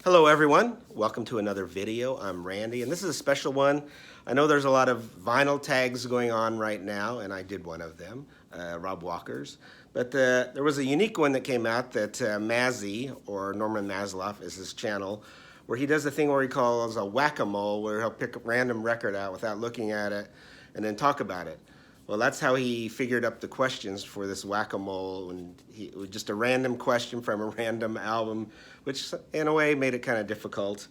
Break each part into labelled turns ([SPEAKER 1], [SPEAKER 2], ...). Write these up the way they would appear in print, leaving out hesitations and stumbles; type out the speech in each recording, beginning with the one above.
[SPEAKER 1] Hello everyone, welcome to another video. I'm Randy and this is a special one. I know there's a lot of vinyl tags going on right now and I did one of them, Rob Walker's. But there was a unique one that came out that Mazzy, or Norman Maslov is his channel, where he does a thing where he calls a whack-a-mole, where he'll pick a random record out without looking at it and then talk about it. Well, that's how he figured up the questions for this whack-a-mole, and it was just a random question from a random album, which in a way made it kind of difficult.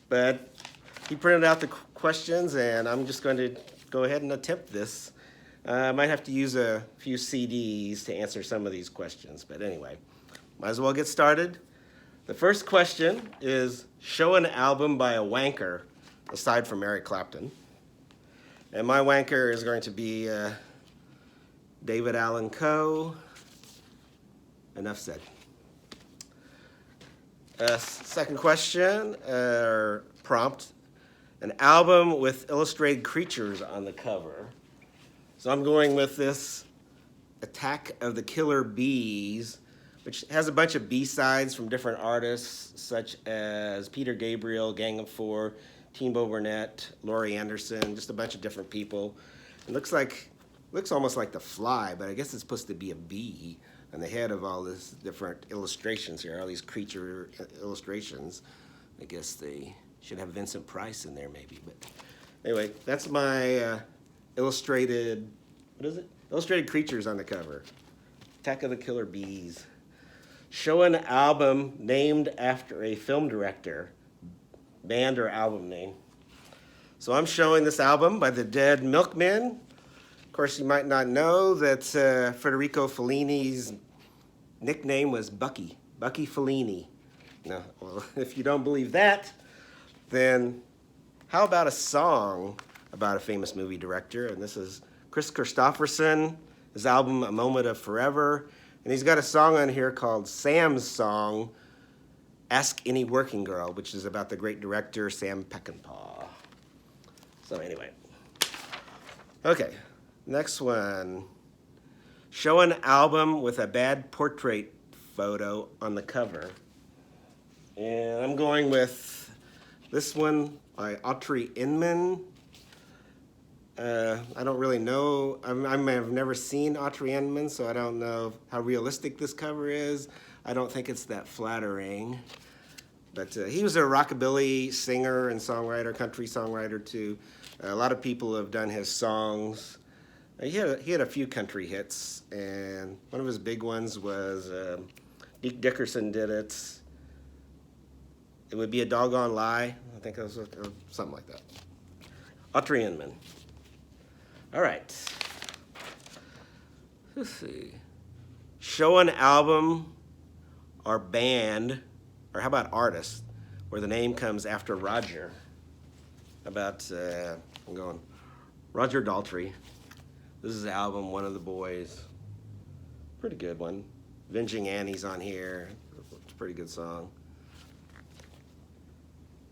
[SPEAKER 1] But he printed out the questions, and I'm just going to go ahead and attempt this. I might have to use a few CDs to answer some of these questions, but anyway, might as well get started. The first question is, show an album by a wanker, aside from Eric Clapton. And my wanker is going to be David Allan Coe. Enough said. Second question, prompt, an album with illustrated creatures on the cover. So I'm going with this Attack of the Killer Bees, which has a bunch of B-sides from different artists, such as Peter Gabriel, Gang of Four, Timo Burnett, Laurie Anderson, just a bunch of different people. It looks almost like The Fly, but I guess it's supposed to be a bee on the head of all these different illustrations here, all these creature illustrations. I guess they should have Vincent Price in there maybe, but anyway, that's my illustrated, what is it? Illustrated creatures on the cover. Attack of the Killer Bees. Show an album named after a film director. Band or album name. So I'm showing this album by the Dead Milkmen. Of course, you might not know that Federico Fellini's nickname was Bucky Fellini. No, well, if you don't believe that, then how about a song about a famous movie director? And this is Chris Christopherson, his album A Moment of Forever. And he's got a song on here called Sam's Song, Ask Any Working Girl, which is about the great director Sam Peckinpah. So anyway. Okay, next one. Show an album with a bad portrait photo on the cover. And I'm going with this one by Autry Inman. I don't really know. I've never seen Autry Inman, so I don't know how realistic this cover is. I don't think it's that flattering. But he was a rockabilly singer and songwriter, country songwriter too. A lot of people have done his songs. He had a few country hits, and one of his big ones was Deke Dickerson did it. It Would Be a Doggone Lie. I think it was something like that. Autry Inman. All right. Let's see. Show an album or band, or how about artist, where the name comes after Roger. About, I'm going, Roger Daltrey. This is the album, One of the Boys. Pretty good one. Avenging Annie's on here. It's a pretty good song.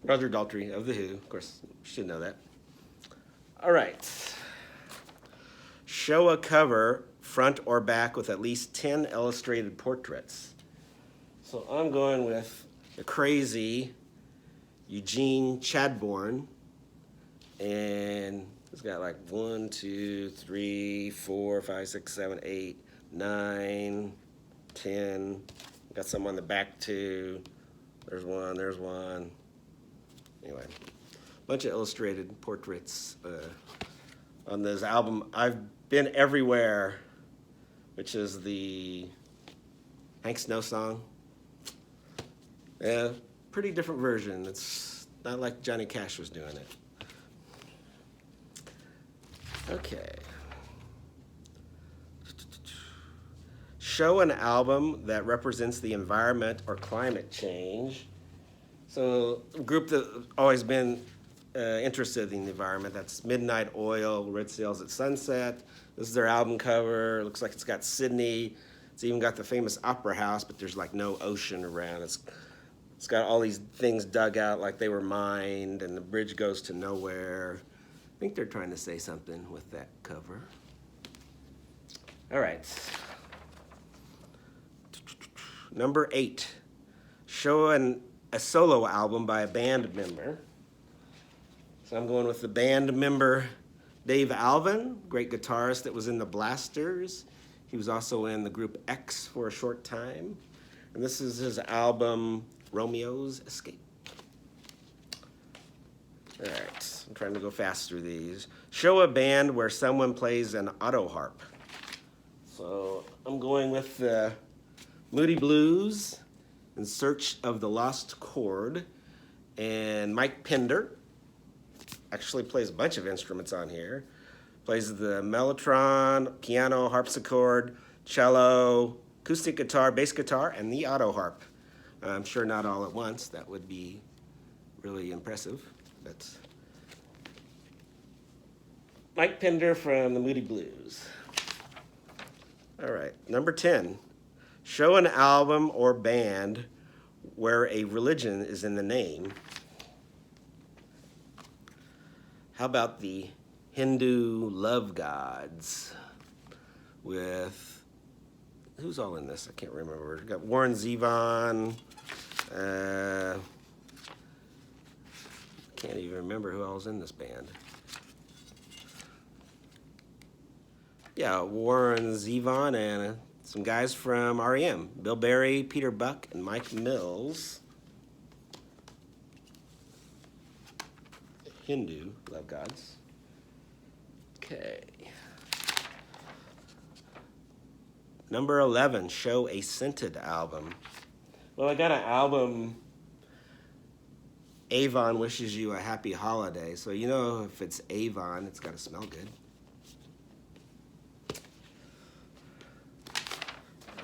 [SPEAKER 1] Roger Daltrey of The Who. Of course, you should know that. All right. Show a cover, front or back, with at least 10 illustrated portraits. So I'm going with the crazy Eugene Chadbourne, and it's got like 1, 2, 3, 4, 5, 6, 7, 8, 9, 10. Got some on the back too. There's one. Anyway, a bunch of illustrated portraits on this album. I've Been Everywhere, which is the Hank Snow song. Yeah, pretty different version. It's not like Johnny Cash was doing it. Okay. Show an album that represents the environment or climate change. So a group that's always been interested in the environment, that's Midnight Oil, Red Sails at Sunset. This is their album cover. Looks like it's got Sydney. It's even got the famous Opera House, but there's like no ocean around. It's got all these things dug out like they were mined, and the bridge goes to nowhere. I think they're trying to say something with that cover. All right. Number 8. Show an a solo album by a band member. So I'm going with the band member Dave Alvin, great guitarist that was in the Blasters. He was also in the group X for a short time. And this is his album, Romeo's Escape. All right, I'm trying to go fast through these. Show a band where someone plays an auto harp. So I'm going with the Moody Blues, In Search of the Lost Chord, and Mike Pender actually plays a bunch of instruments on here. Plays the mellotron, piano, harpsichord, cello, acoustic guitar, bass guitar, and the auto harp. I'm sure not all at once. That would be really impressive. But Mike Pender from the Moody Blues. All right, number 10. Show an album or band where a religion is in the name. How about the Hindu Love Gods with, who's all in this? I can't remember. We've got Warren Zevon. Can't even remember who else in this band. Yeah, Warren Zevon and some guys from REM. Bill Berry, Peter Buck, and Mike Mills. Hindu Love Gods. Okay. Number 11, show a scented album. Well, I got an album, Avon Wishes You a Happy Holiday. So you know if it's Avon, it's got to smell good.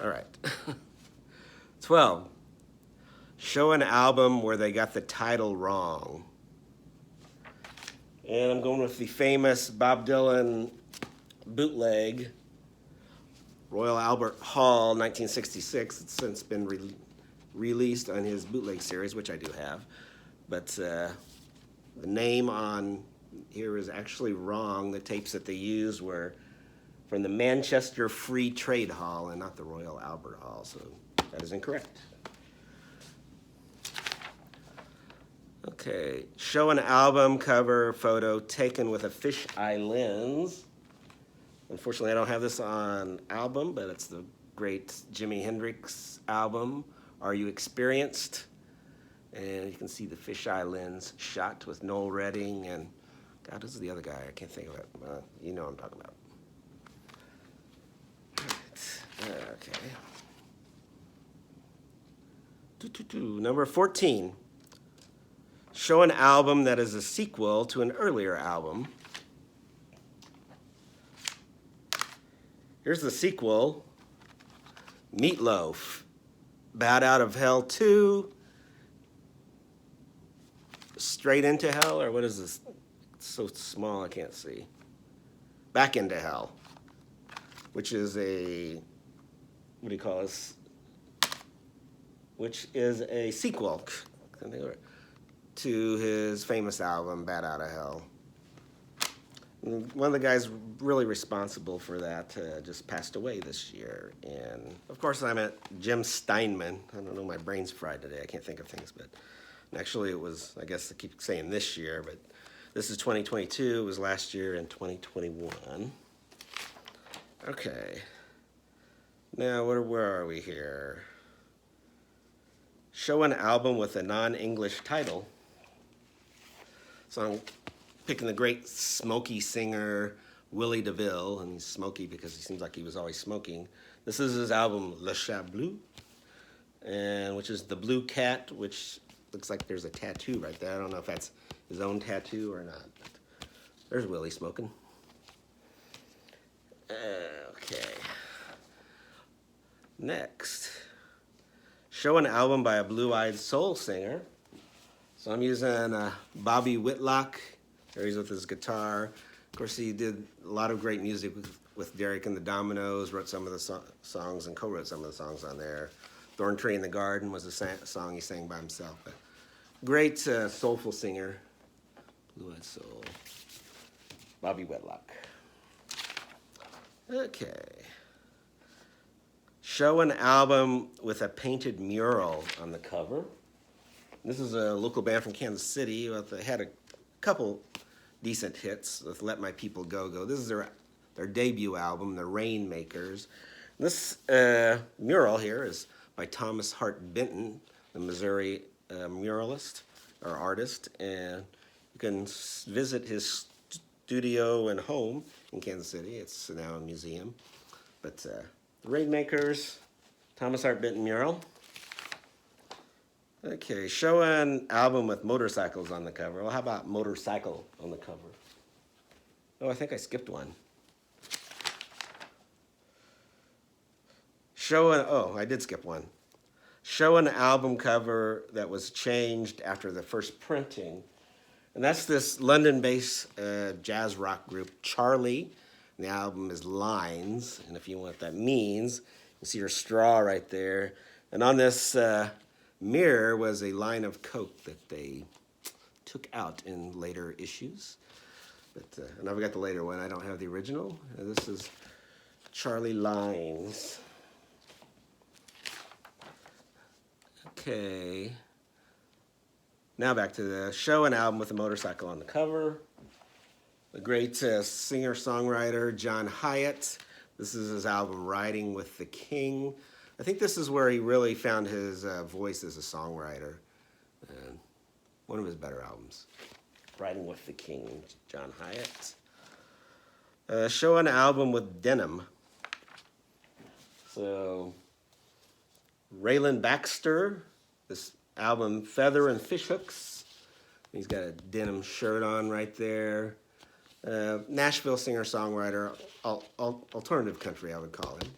[SPEAKER 1] All right. 12, show an album where they got the title wrong. And I'm going with the famous Bob Dylan bootleg, Royal Albert Hall, 1966. It's since been released on his bootleg series, which I do have. But the name on here is actually wrong. The tapes that they used were from the Manchester Free Trade Hall and not the Royal Albert Hall, so that is incorrect. Okay, show an album cover photo taken with a fisheye lens. Unfortunately, I don't have this on album, but it's the great Jimi Hendrix album, Are You Experienced? And you can see the fisheye lens shot with Noel Redding and, God, this is the other guy. I can't think of it. You know what I'm talking about. All right. Okay. Number 14. Show an album that is a sequel to an earlier album. Here's the sequel. Meatloaf, Bad Out of Hell 2, Straight into Hell, or what is this? It's so small I can't see. Back into Hell, which is a, what do you call this? Which is a sequel to his famous album, Bad Out of Hell. One of the guys really responsible for that just passed away this year. And of course I met Jim Steinman. I don't know, my brain's fried today. I can't think of things, but actually it was, I guess I keep saying this year, but this is 2022. It was last year in 2021. Okay. Now, where are we here? Show an album with a non-English title. So I'm picking the great smoky singer Willie DeVille, and he's smoky because he seems like he was always smoking. This is his album Le Chat Bleu, and which is the blue cat, which looks like there's a tattoo right there. I don't know if that's his own tattoo or not. There's Willie smoking. Okay. Next, show an album by a blue-eyed soul singer. So I'm using Bobby Whitlock. There he's with his guitar. Of course, he did a lot of great music with Derek and the Dominoes, wrote some of the songs and co-wrote some of the songs on there. Thorn Tree in the Garden was a song he sang by himself. But great soulful singer, blue-eyed soul, Bobby Whitlock. Okay. Show an album with a painted mural on the cover. This is a local band from Kansas City. They had a couple decent hits with Let My People Go Go. This is their debut album, The Rainmakers. This mural here is by Thomas Hart Benton, the Missouri muralist or artist, and you can visit his studio and home in Kansas City. It's now a museum. But The Rainmakers, Thomas Hart Benton mural. Okay, show an album with motorcycles on the cover. Well, how about motorcycle on the cover? Oh, I think I skipped one. I did skip one. Show an album cover that was changed after the first printing. And that's this London-based jazz rock group, Charlie. And the album is Lines. And if you know what that means, you see your straw right there. And on this mirror was a line of Coke that they took out in later issues. But and I've got the later one. I don't have the original. This is Charlie Lines. Okay. Now back to the show an album with a motorcycle on the cover. The great singer-songwriter John Hyatt. This is his album Riding with the King. I think this is where he really found his voice as a songwriter. And one of his better albums. Riding with the King, John Hyatt. Show an album with denim. So, Raylan Baxter, this album Feather and Fishhooks. He's got a denim shirt on right there. Nashville singer-songwriter, alternative country I would call him.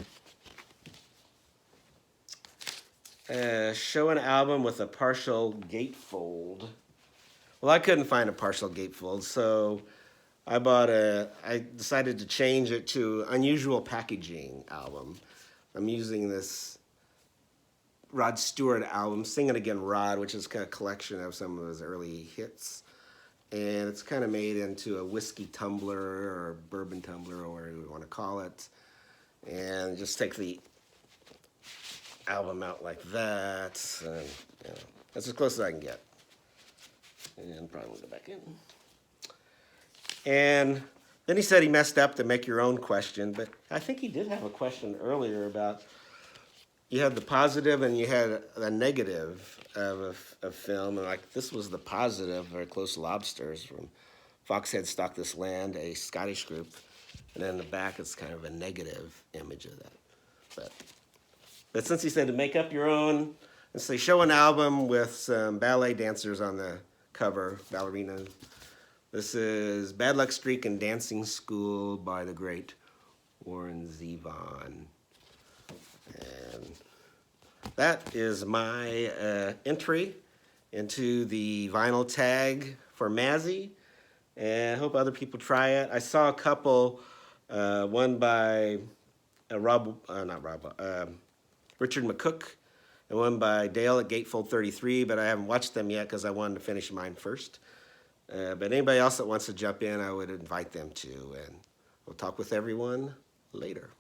[SPEAKER 1] Show an album with a partial gatefold. Well, I couldn't find a partial gatefold, so I decided to change it to Unusual Packaging album. I'm using this Rod Stewart album, Sing It Again, Rod, which is kind of a collection of some of his early hits. And it's kind of made into a whiskey tumbler or bourbon tumbler or whatever you want to call it. And just take the album out like that. And, that's as close as I can get. And probably we'll go back in. And then he said he messed up to make your own question, but I think he did have a question earlier about you had the positive and you had the negative of a film, and like this was the positive, Very Close Lobsters from Foxhead Stalk This Land, a Scottish group, and then in the back it's kind of a negative image of that. But since he said to make up your own, and say show an album with some ballet dancers on the cover, ballerinas. This is Bad Luck Streak and Dancing School by the great Warren Zevon. And that is my entry into the vinyl tag for Mazzy. And I hope other people try it. I saw a couple, one by Richard McCook, and one by Dale at Gatefold 33, but I haven't watched them yet because I wanted to finish mine first. But anybody else that wants to jump in, I would invite them to. And we'll talk with everyone later.